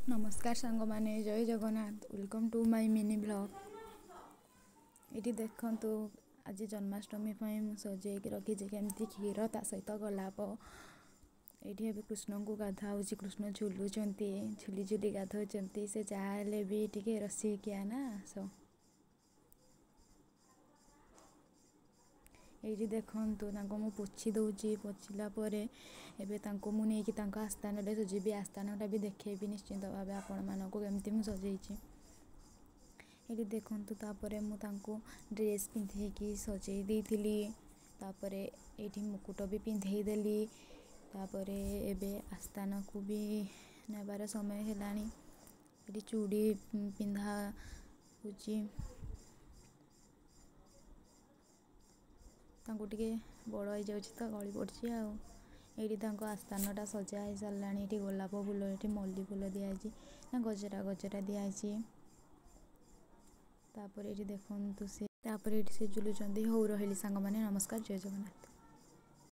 नमस्कार सांग माने जय Jagannath welcome to my mini blog. ये देखु आज जन्माष्टमी सजेक रखी केमती क्षीर ता सहित गोलाप ये कृष्ण को गाधा कृष्ण झुलुंट झुली झुली गाधौं से जहाँ भी टे रसिकिया ना सो ये देखु मु पोछी दौची पोछिला मुझे आस्थान सजेबी आस्थानटा भी देखेबी निश्चिंत भाव आपण मानक केमती मुझे सजेची। ये देखु मुझे ड्रेस पिंधेकी सजे देती ये मुकुट भी पिंधेदेली एबे आस्थान को भी नेबार समय है चूड़ी पिंधा होची टे बड़ हो जाऊँ तो गली पड़ी ये आस्थानटा सजा हो सारा ये गोलाप फूल ये मल्ली फूल दिखाई ना गजरा गजरा दिखाई देखु से झुलुंट हो रही सांग मैंने नमस्कार जय जगन्नाथ।